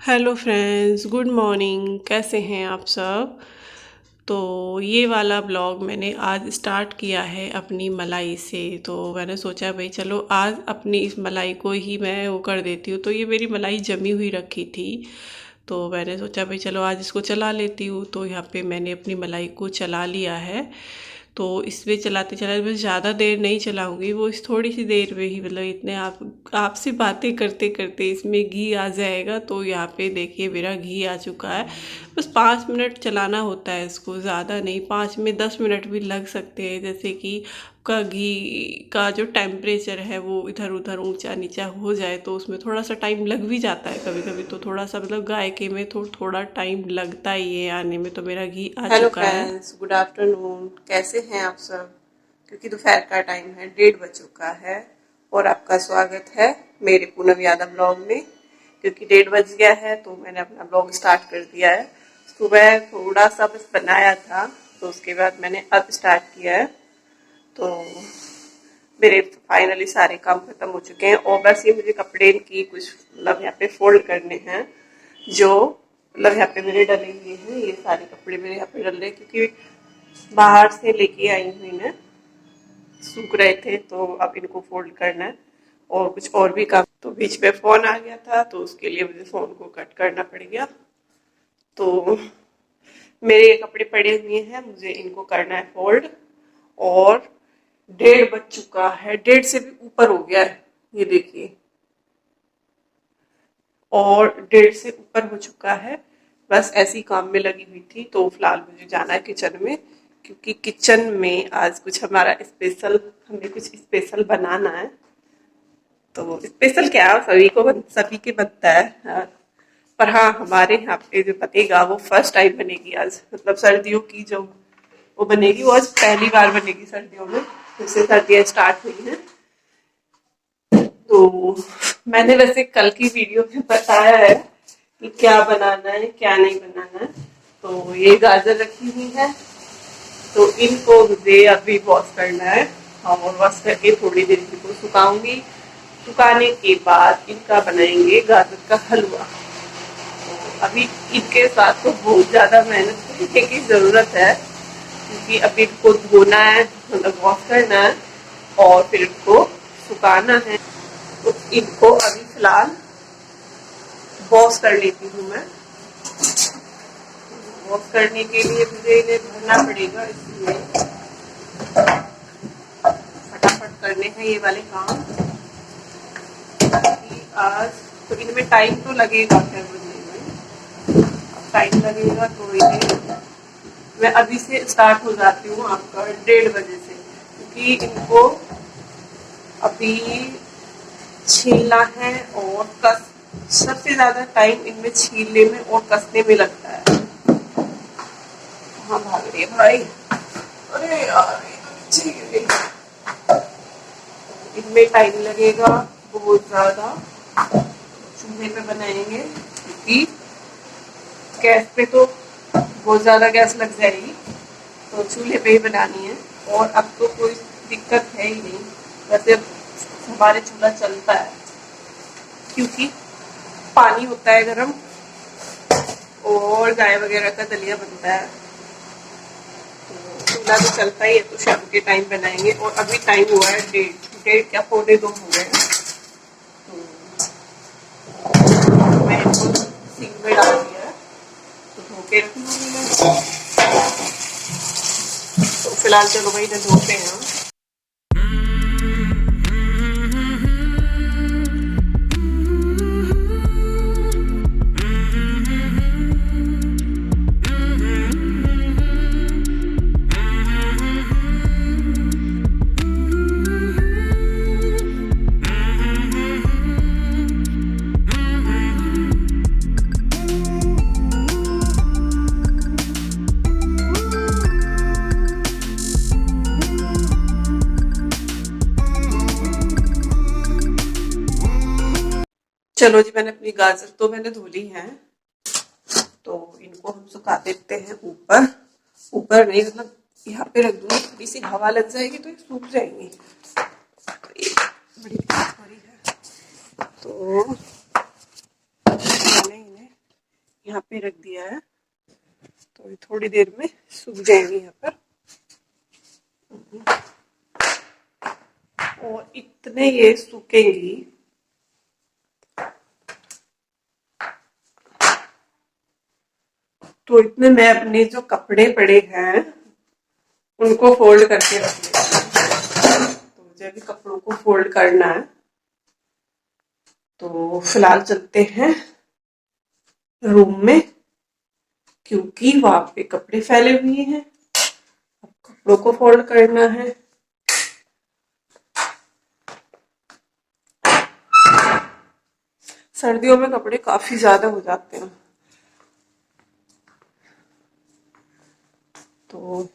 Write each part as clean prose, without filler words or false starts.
Hello friends, good morning. कैसे हैं आप सब? तो ये वाला ब्लॉग मैंने आज स्टार्ट किया है अपनी मलाई से। तो मैंने सोचा भाई चलो आज अपनी इस मलाई को ही मैं वो कर देती हूँ। तो ये मेरी मलाई जमी हुई रखी थी, तो मैंने सोचा भाई चलो आज इसको चला लेती हूँ। तो यहाँ पे मैंने अपनी मलाई को चला लिया है। तो इसमें चलाते चलाते मैं ज़्यादा देर नहीं चलाऊंगी, वो इस थोड़ी सी देर में ही मतलब इतने आपसे बातें करते करते इसमें घी आ जाएगा। तो यहाँ पे देखिए मेरा घी आ चुका है। बस 5 मिनट चलाना होता है इसको, ज़्यादा नहीं, 5 में 10 मिनट भी लग सकते हैं। जैसे कि का घी का जो टेम्परेचर है वो इधर उधर ऊंचा नीचा हो जाए तो उसमें थोड़ा सा टाइम लग भी जाता है कभी कभी। तो थोड़ा सा मतलब गाय के में थोड़ा टाइम लगता ही है आने में। तो मेरा घी आ हेलो चुका है। Friends, good afternoon. कैसे हैं आप सब? क्योंकि दोपहर का टाइम है, 1:30 बज चुका है और आपका स्वागत है मेरे पूनम यादव ब्लॉग में। क्योंकि 1:30 बज गया है तो मैंने अपना ब्लॉग स्टार्ट कर दिया है। सुबह थोड़ा सा बस बनाया था, तो उसके बाद मैंने अब स्टार्ट किया है। तो मेरे फाइनली सारे काम खत्म हो चुके हैं और बस ये मुझे कपड़े की कुछ मतलब यहाँ पे फोल्ड करने हैं, जो मतलब यहाँ पे मेरे डले हुए हैं। ये सारे कपड़े मेरे यहाँ पे डल रहे हैं क्योंकि बाहर से लेके आई हुई मैं, सूख रहे थे तो अब इनको फोल्ड करना है और कुछ और भी काम। तो बीच में फोन आ गया था तो उसके लिए मुझे फोन को कट करना पड़ गया। तो मेरे ये कपड़े पड़े हुए हैं, मुझे इनको करना है फोल्ड। और 1:30 बज चुका है, 1:30 से भी ऊपर हो गया है, ये देखिए। और 1:30 से ऊपर हो चुका है। बस ऐसी काम में लगी हुई थी। तो फिलहाल मुझे जाना है किचन में, क्योंकि किचन में आज कुछ हमारा स्पेशल, हमें कुछ स्पेशल बनाना है। तो स्पेशल क्या, सभी के बनता है, हाँ। पर हाँ, हमारे यहाँ पे जो बनेगा वो फर्स्ट टाइम बनेगी आज। मतलब सर्दियों की जो वो बनेगी, वो आज पहली बार बनेगी सर्दियों में, जैसे सर्दियाँ स्टार्ट हुई हैं। तो मैंने वैसे कल की वीडियो में बताया है कि क्या बनाना है क्या नहीं बनाना है। तो ये गाजर रखी हुई है, तो इनको मुझे अभी वॉश करना है और वॉश करके थोड़ी देर इनको सुखाऊंगी। सुखाने के बाद इनका बनाएंगे गाजर का हलवा। तो अभी इनके साथ तो बहुत ज्यादा मेहनत करने की जरूरत है, क्योंकि अभी इनको धोना है, मतलब वॉश करना है और फिर इनको सुखाना है। तो इनको अभी फिलहाल वॉश कर लेती हूँ मैं। वॉश करने के लिए मुझे इन्हें भरना पड़ेगा, इसलिए फटाफट करने हैं ये वाले काम। कि आज तो इनमें टाइम तो लगेगा, खैर बनने में अब टाइम लगेगा। तो इन्हें मैं अभी से स्टार्ट हो जाती हूँ आपका 1:30 बजे से, क्योंकि इनको अभी छीलना है और कस, सबसे ज्यादा टाइम इनमें छीलने में और कसने में लगता है। कहाँ भाग रही है भाई? अरे यार, ये तो नीचे गिर गई। इनमें टाइम लगेगा बहुत ज्यादा। चूल्हे पे बनाएंगे, क्योंकि गैस पे तो बहुत ज्यादा गैस लग जाएगी, तो चूल्हे पे ही बनानी है। और अब तो कोई दिक्कत है ही नहीं, वैसे हमारे चूल्हा चलता है क्योंकि पानी होता है गर्म और गाय वगैरह का दलिया बनता है। तो चूल्हा तो चलता ही है, तो शाम के टाइम बनाएंगे। और अभी टाइम हुआ है 1:30 क्या 1:45 हो गए हैं। तो मैं इनको सिंक में डाल दिया है, तो धो के रख लूंगी मैं। तो फिलहाल चलो भाई इन्हें धोते हैं। चलो जी, मैंने अपनी गाजर तो मैंने धो ली है। तो इनको हम सुखा देते हैं ऊपर। ऊपर नहीं, मतलब यहाँ पे रख दूंगी, थोड़ी सी हवा लग जाएगी तो ये सूख जाएंगी। तो ये बड़ी दिक्कत हो रही है। तो मैंने इन्हें यहाँ पे रख दिया है, तो ये थोड़ी देर में सूख जाएंगी यहाँ पर। और इतने ये सूखेंगी तो इतने मैं अपने जो कपड़े पड़े हैं उनको फोल्ड करके रख लेती हूँ। तो मुझे अभी कपड़ों को फोल्ड करना है, तो फिलहाल चलते हैं रूम में, क्योंकि वहां पे कपड़े फैले हुए हैं, अब कपड़ों को फोल्ड करना है। सर्दियों में कपड़े काफी ज्यादा हो जाते हैं। तो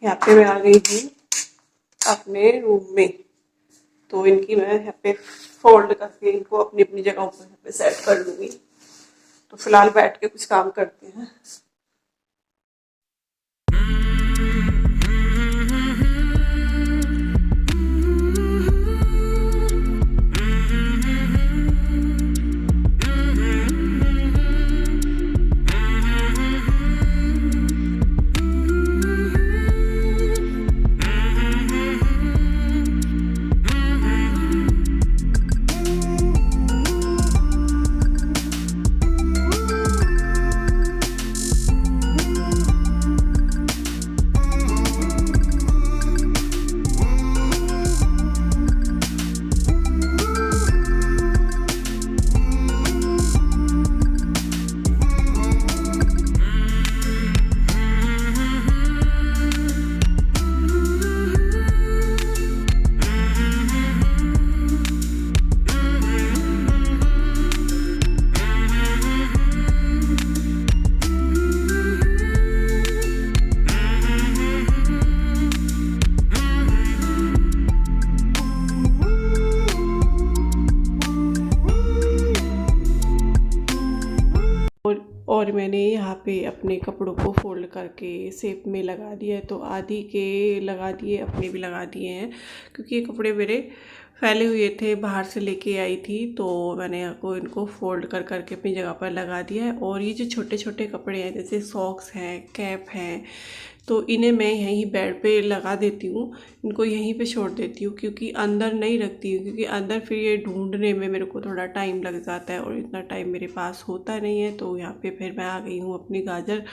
यहाँ पे मैं आ गई हूँ अपने रूम में, तो इनकी मैं यहाँ पे फोल्ड करके इनको अपनी अपनी जगह पर यहाँ पे सेट कर लूंगी। तो फिलहाल बैठ के कुछ काम करते हैं। और मैंने यहाँ पे अपने कपड़ों को फोल्ड करके शेप में लगा दिया है। तो आधी के लगा दिए, अपने भी लगा दिए हैं, क्योंकि ये कपड़े मेरे फैले हुए थे, बाहर से लेके आई थी। तो मैंने इनको फोल्ड कर करके अपनी जगह पर लगा दिया है। और ये जो छोटे छोटे कपड़े हैं, जैसे सॉक्स हैं, कैप हैं, तो इन्हें मैं यहीं बेड पे लगा देती हूँ, इनको यहीं पे छोड़ देती हूँ, क्योंकि अंदर नहीं रखती हूँ, क्योंकि अंदर फिर ये ढूंढने में मेरे को थोड़ा टाइम लग जाता है और इतना टाइम मेरे पास होता नहीं है। तो यहाँ पे फिर मैं आ गई हूँ अपनी गाजर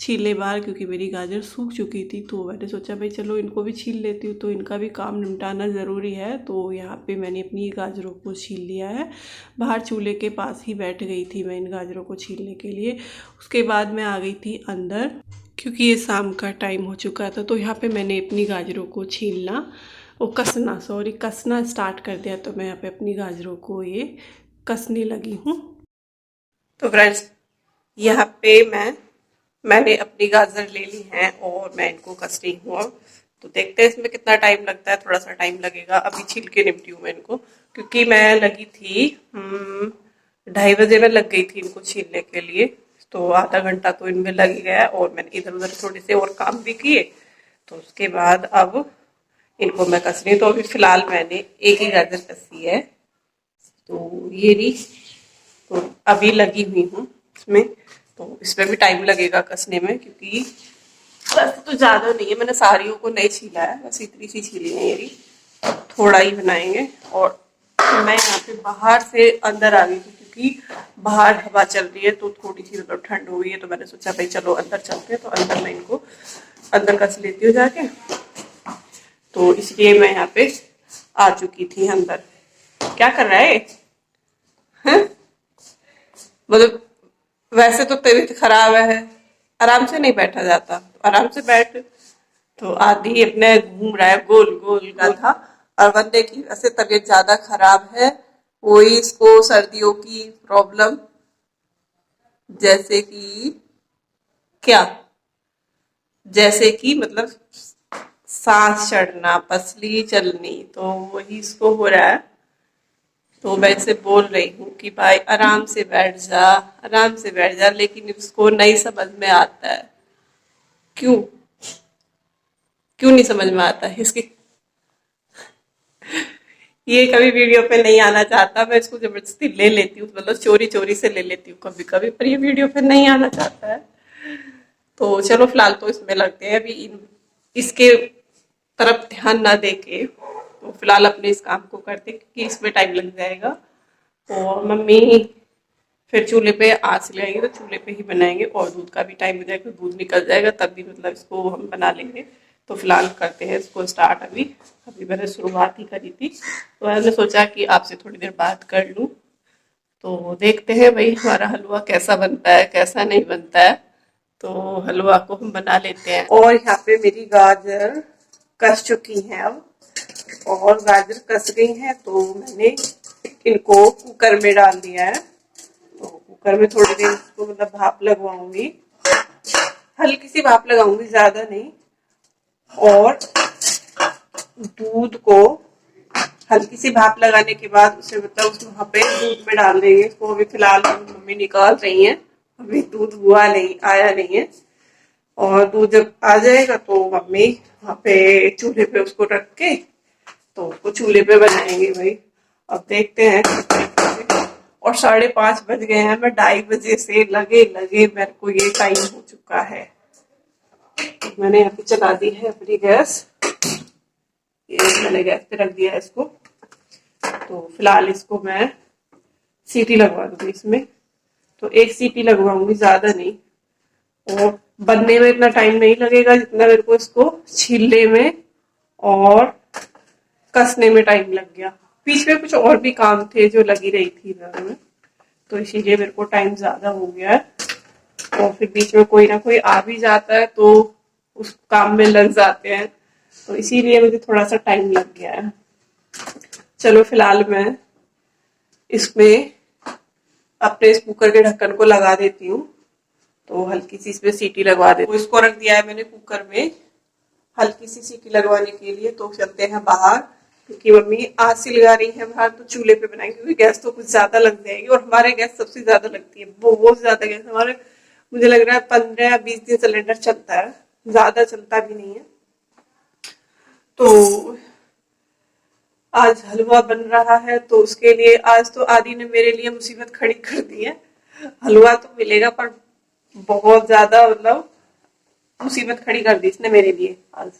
छीलने बाहर, क्योंकि मेरी गाजर सूख चुकी थी। तो मैंने सोचा भाई चलो इनको भी छील लेती हूँ, तो इनका भी काम निपटाना ज़रूरी है। तो यहाँ पर मैंने अपनी गाजरों को छील लिया है, बाहर चूल्हे के पास ही बैठ गई थी मैं इन गाजरों को छीलने के लिए। उसके बाद मैं आ गई थी अंदर, क्योंकि ये शाम का टाइम हो चुका था। तो यहाँ पे मैंने अपनी गाजरों को छीलना और कसना स्टार्ट कर दिया। तो मैं यहाँ पे अपनी गाजरों को ये कसने लगी हूँ। तो फ्रेंड्स, यहाँ पे मैंने अपनी गाजर ले ली हैं और मैं इनको कस रही हूँ। तो देखते हैं इसमें कितना टाइम लगता है। थोड़ा सा टाइम लगेगा, अभी छील के निपटी हूँ मैं इनको, क्योंकि मैं लगी थी 2:30 बजे में लग गई थी इनको छीलने के लिए। तो आधा घंटा तो इनमें लग ही गया, और मैंने इधर उधर थोड़े से और काम भी किए। तो उसके बाद अब इनको मैं कस रही हूँ। तो अभी फिलहाल मैंने एक ही गाजर कसी है, तो ये रही। तो अभी लगी हुई हूँ इसमें, तो इसमें भी टाइम लगेगा कसने में, क्योंकि वैसे तो ज़्यादा नहीं है, मैंने सारियों को नहीं छीला है, बस इतनी सी छीली है ये, थोड़ा ही बनाएंगे। और मैं यहाँ पे बाहर से अंदर आ गई थी, क्योंकि बाहर हवा चल रही है, तो थोड़ी सी मतलब ठंड हो गई है। तो मैंने सोचा भाई चलो अंदर चलते हैं, तो अंदर मैं इनको अंदर कस लेती हूँ जाके। तो इसलिए मैं यहाँ पे आ चुकी थी अंदर। क्या कर रहा है? मतलब वैसे तो तबीयत खराब है, आराम से नहीं बैठा जाता, तो आराम से बैठ। तो आदि अपने घूम रहा है गोल गोल का था। और बंदे की वैसे तबीयत ज्यादा खराब है, वही इसको सर्दियों की प्रॉब्लम, जैसे कि क्या, जैसे कि मतलब सांस चढ़ना, पसली चलनी, तो वही इसको हो रहा है। तो मैं इसे बोल रही हूँ कि भाई आराम से बैठ जा, आराम से बैठ जा, लेकिन इसको नहीं समझ में आता है। क्यों क्यों नहीं समझ में आता है इसकी? ये कभी वीडियो पे नहीं आना चाहता, मैं इसको जबरदस्ती ले लेती हूँ, मतलब चोरी चोरी से ले लेती हूँ कभी कभी, पर ये वीडियो पे नहीं आना चाहता है। तो चलो फिलहाल तो इसमें लगते हैं, अभी इसके तरफ ध्यान ना देके तो फिलहाल अपने इस काम को करते हैं, क्योंकि इसमें टाइम लग जाएगा। और मम्मी फिर चूल्हे पे आँच लगाएंगे तो चूल्हे पे ही बनाएंगे, और दूध का भी टाइम हो जाएगा, दूध निकल जाएगा तब भी मतलब इसको हम बना लेंगे। तो फिलहाल करते हैं इसको स्टार्ट। अभी अभी मैंने शुरुआत ही करी थी, तो मैंने सोचा कि आपसे थोड़ी देर बात कर लूँ। तो देखते हैं भाई हमारा हलवा कैसा बनता है कैसा नहीं बनता है। तो हलवा को हम बना लेते हैं। और यहाँ पे मेरी गाजर कस चुकी है अब, और गाजर कस गई है तो मैंने इनको कुकर में डाल दिया है। तो कुकर में थोड़ी देर इसको मतलब भाप लगवाऊंगी, हल्की सी भाप लगाऊंगी, ज्यादा नहीं। और दूध को हल्की सी भाप लगाने के बाद उसे मतलब उस वहां पे दूध में डाल देंगे इसको। अभी फिलहाल मम्मी निकाल रही हैं, अभी दूध हुआ नहीं, आया नहीं है। और दूध जब आ जाएगा तो मम्मी वहां पे चूल्हे पे उसको रख के तो उसको चूल्हे पे बनाएंगे भाई। अब देखते हैं। और 5:30 बज गए हैं, मैं 2:30 से लगे लगे मेरे को ये टाइम हो चुका है। तो मैंने यहाँ पे चला दी है अपनी गैस, ये मैंने गैस पे रख दिया है इसको। तो फिलहाल इसको मैं सीटी लगवा दूंगी इसमें। तो एक सीटी लगवाऊंगी, ज्यादा नहीं। और बनने में इतना टाइम नहीं लगेगा जितना मेरे को इसको छीलने में और कसने में टाइम लग गया। बीच में कुछ और भी काम थे जो लगी रही थी घर में, तो इसीलिए मेरे को टाइम ज्यादा हो गया है। और फिर बीच में कोई ना कोई आ भी जाता है तो उस काम में लग जाते हैं, तो इसीलिए मुझे थोड़ा सा टाइम लग गया है। चलो फिलहाल मैं इसमें अपने इस कुकर के ढक्कन को लगा देती हूँ। तो हल्की सी इसमें सीटी लगवा देती हूँ। इसको रख दिया है मैंने कुकर में हल्की सी सीटी लगवाने के लिए। तो चलते हैं बाहर, क्योंकि मम्मी आँच से लगा रही है बाहर, तो चूल्हे पे बनाएंगे, क्योंकि गैस तो कुछ ज्यादा लग जाएगी। और हमारे गैस सबसे ज्यादा लगती है, बहुत ज्यादा गैस हमारे, मुझे लग रहा है 15 या 20 दिन सिलेंडर चलता है, ज्यादा चलता भी नहीं है। तो आज हलवा बन रहा है, तो उसके लिए आज तो आदि ने मेरे लिए मुसीबत खड़ी कर दी है। हलवा तो मिलेगा पर बहुत ज्यादा मतलब मुसीबत खड़ी कर दी इसने मेरे लिए आज।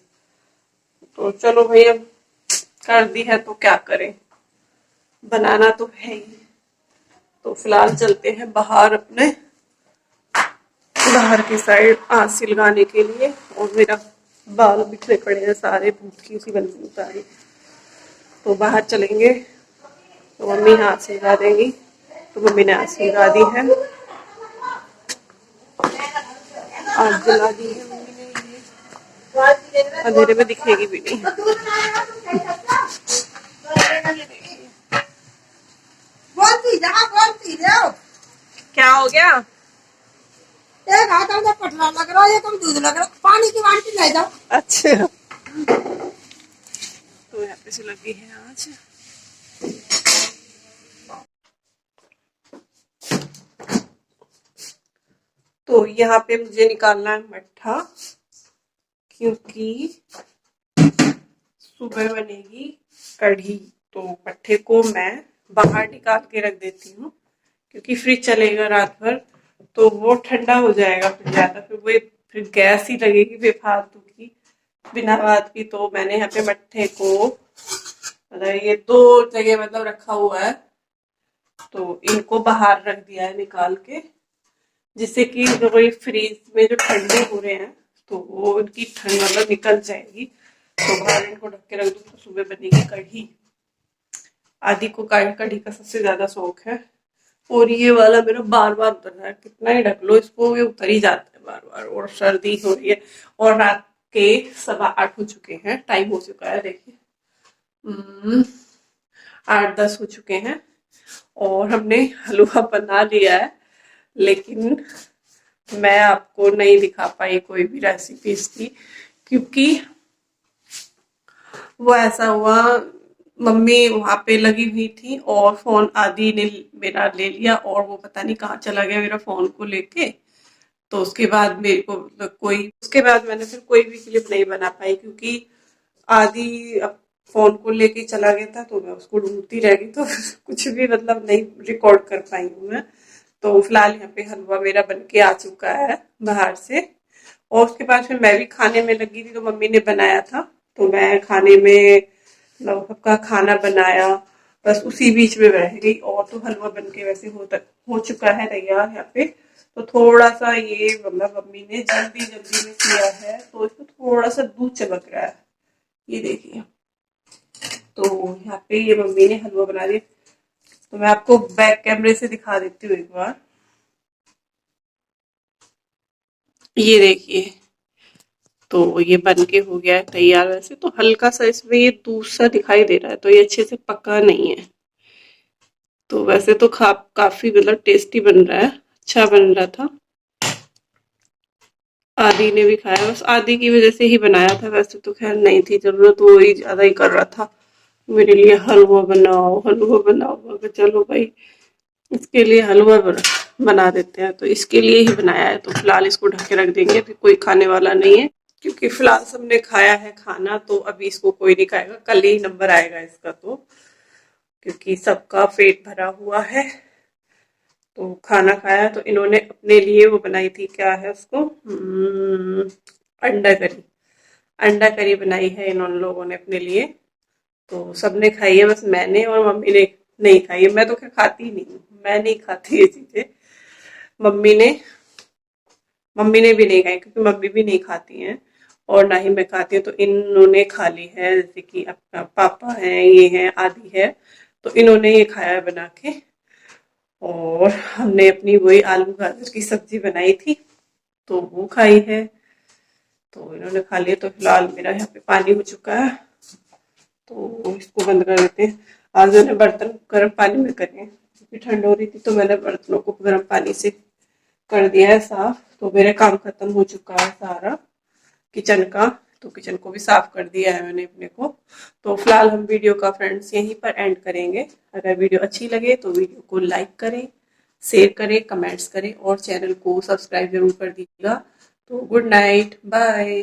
तो चलो भाई अब कर दी है तो क्या करें, बनाना तो है ही। तो फिलहाल चलते हैं बाहर, अपने बाहर की साइड आँच सिलगाने के लिए। और मेरा बाल बिखरे पड़े हैं सारे, भूत की उसी बंदी सारी। तो बाहर चलेंगे तो मम्मी हाथ सिलगा देंगी। तो मम्मी ने हाथ सिलगा दी है, आग जला दी है मम्मी ने, ये अंधेरे में दिखेगी भी नहीं। क्या हो गया? एक हाथ में पटला लग रहा है, कम दूध लग रहा, पानी की बाल्टी ले जाओ। अच्छा, तो यहाँ पे से लगी है आज। तो यहाँ पे मुझे निकालना है मट्ठा, क्योंकि सुबह बनेगी कढ़ी। तो मट्ठे को मैं बाहर निकाल के रख देती हूँ, क्योंकि फ्रिज चलेगा रात भर तो वो ठंडा हो जाएगा फिर ज्यादा, फिर गैस ही लगेगी बेफालतू की बिना बात की। तो मैंने यहाँ पे मट्ठे को मतलब ये 2 जगह मतलब रखा हुआ है, तो इनको बाहर रख दिया है निकाल के, जिससे कि जो वही फ्रीज में जो ठंडे हो रहे हैं तो वो उनकी ठंड मतलब निकल जाएगी। तो बाहर इनको ढक के रख दूँ तो सुबह बनेगी कढ़ी। आदि को कढ़ी का सबसे ज्यादा शौक है। और ये वाला मेरा बार बार उतर रहा है, कितना ही ढक लो इसको ये उतर ही जाता है बार बार। और सर्दी हो रही है, और रात के 8:15 हो चुके हैं, टाइम हो चुका है देखिए 8-10 हो चुके हैं। और हमने हलवा बना लिया है, लेकिन मैं आपको नहीं दिखा पाई कोई भी रेसिपी इसकी, क्योंकि वो ऐसा हुआ, मम्मी वहां पे लगी हुई थी और फोन आदि ने मेरा ले लिया, और वो पता नहीं कहाँ चला गया मेरा फोन को लेके। तो उसके बाद मेरे को मतलब उसके बाद मैंने फिर कोई भी क्लिप नहीं बना पाई, क्योंकि आदि फोन को लेके चला गया था, तो मैं उसको ढूंढती रह गई, तो कुछ भी मतलब नहीं रिकॉर्ड कर पाई हूँ मैं। तो फिलहाल यहाँ पे हलवा मेरा बन के आ चुका है बाहर से। और उसके बाद फिर मैं भी खाने में लगी थी, तो मम्मी ने बनाया था, तो मैं खाने में मतलब सबका खाना बनाया, बस उसी बीच में रह गई। और तो हलवा बन के वैसे हो चुका है तैयार यहाँ पे। तो थोड़ा सा ये मतलब मम्मी ने जल्दी जल्दी में किया है, तो इसमें थोड़ा सा दूध चमक रहा है, ये देखिए। तो यहाँ पे ये मम्मी ने हलवा बना दिया, तो मैं आपको बैक कैमरे से दिखा देती हूँ एक बार। ये देखिए, तो ये बन के हो गया है तैयार। वैसे तो हल्का सा इसमें ये दूध सा दिखाई दे रहा है, तो ये अच्छे से पका नहीं है। तो वैसे तो काफी मतलब टेस्टी बन रहा है, अच्छा बन रहा था। आदि ने भी खाया, बस आदि की वजह से ही बनाया था, वैसे तो खैर नहीं थी जरूरत, वो ही ज्यादा ही कर रहा था मेरे लिए, हलवा बनाओ हलवा बनाओ। मगर चलो भाई, इसके लिए हलवा बना देते हैं, तो इसके लिए ही बनाया है। तो फिलहाल इसको ढक के रख देंगे, अभी कोई खाने वाला नहीं है, क्योंकि फिलहाल सबने खाया है खाना, तो अभी इसको कोई नहीं खाएगा, कल ही नंबर आएगा इसका, तो क्योंकि सबका पेट भरा हुआ है। तो खाना खाया, तो इन्होंने अपने लिए वो बनाई थी, क्या है उसको, अंडा करी। अंडा करी बनाई है इन लोगों ने अपने लिए। तो सबने खाई है, बस मैंने और मम्मी ने नहीं खाई है। मैं तो क्या खाती ही नहीं हूँ, मैं नहीं खाती ये चीजें। मम्मी ने मम्मी ने भी नहीं खाई, क्योंकि मम्मी भी नहीं खाती हैं और ना ही मैं खाती हूँ। तो इन्होंने खा ली है, जैसे कि अपना पापा है, ये है, आदि है, तो इन्होंने ये खाया है बना के। और हमने अपनी वही आलू गाजर की सब्जी बनाई थी, तो वो खाई है, तो इन्होंने खा लिया। तो फिलहाल मेरा यहाँ पे पानी हो चुका है, तो इसको बंद कर देते हैं। आज मैंने बर्तन गर्म पानी में करे हैं, क्योंकि ठंड हो रही थी, तो मैंने बर्तनों को गर्म पानी से कर दिया है साफ। तो मेरा काम खत्म हो चुका है सारा किचन का, तो किचन को भी साफ कर दिया है मैंने अपने को। तो फिलहाल हम वीडियो का फ्रेंड्स यहीं पर एंड करेंगे। अगर वीडियो अच्छी लगे तो वीडियो को लाइक करें, शेयर करें, कमेंट्स करें और चैनल को सब्सक्राइब जरूर कर दीजिएगा। तो गुड नाइट, बाय।